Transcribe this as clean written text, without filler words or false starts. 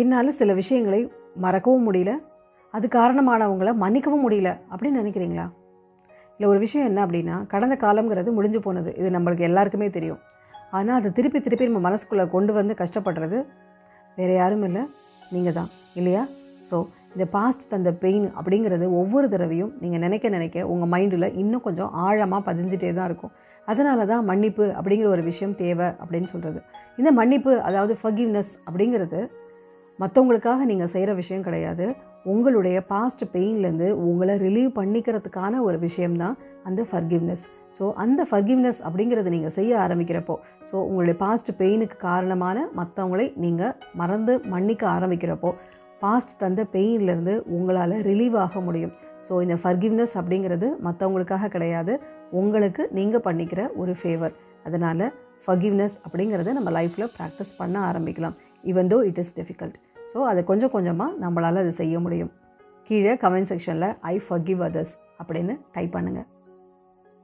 என்னால் சில விஷயங்களை மறக்கவும் முடியல, அது காரணமானவங்கள மன்னிக்கவும் முடியல அப்படின்னு நினைக்கிறீங்களா? இல்லை, ஒரு விஷயம் என்ன அப்படின்னா, கடந்த காலங்கிறது முடிஞ்சு போனது, இது நம்மளுக்கு எல்லாருக்குமே தெரியும். ஆனால் அதை திருப்பி திருப்பி நம்ம மனசுக்குள்ளே கொண்டு வந்து கஷ்டப்படுறது வேறு யாரும் இல்லை, நீங்கள் தான், இல்லையா? ஸோ இந்த பாஸ்ட் தந்த பெயின் அப்படிங்கிறது ஒவ்வொரு தடவையும் நீங்கள் நினைக்க நினைக்க உங்கள் மைண்டில் இன்னும் கொஞ்சம் ஆழமாக பதிஞ்சிட்டே தான் இருக்கும். அதனால தான் மன்னிப்பு அப்படிங்கிற ஒரு விஷயம் தேவை அப்படின்னு சொல்கிறது. இந்த மன்னிப்பு, அதாவது ஃபர்கிவ்னஸ் அப்படிங்கிறது மற்றவங்களுக்காக நீங்கள் செய்கிற விஷயம் கிடையாது. உங்களுடைய பாஸ்ட் பெயின்லேருந்து உங்களை ரிலீவ் பண்ணிக்கிறதுக்கான ஒரு விஷயம்தான் அந்த ஃபர்கிவ்னஸ். ஸோ அந்த ஃபர்கிவ்னஸ் அப்படிங்கிறத நீங்கள் செய்ய ஆரம்பிக்கிறப்போ, ஸோ உங்களுடைய பாஸ்ட் பெயினுக்கு காரணமான மற்றவங்களை நீங்கள் மறந்து மன்னிக்க ஆரம்பிக்கிறப்போ, பாஸ்ட் தந்த பெயின்லேருந்து உங்களால் ரிலீவ் ஆக முடியும். ஸோ இந்த ஃபர்கிவ்னஸ் அப்படிங்கிறது மற்றவங்களுக்காக கிடையாது, உங்களுக்கு நீங்கள் பண்ணிக்கிற ஒரு ஃபேவர். அதனால் ஃபர்கிவ்னஸ் அப்படிங்கிறத நம்ம லைஃப்பில் ப்ராக்டிஸ் பண்ண ஆரம்பிக்கலாம், even though it is difficult. So அதை கொஞ்சம் கொஞ்சமாக நம்மளால் அதை செய்ய முடியும். கீழே கமெண்ட் செக்ஷனில் ஐ ஃபர்கிவ் அதர்ஸ் அப்படின்னு டைப் பண்ணுங்கள்.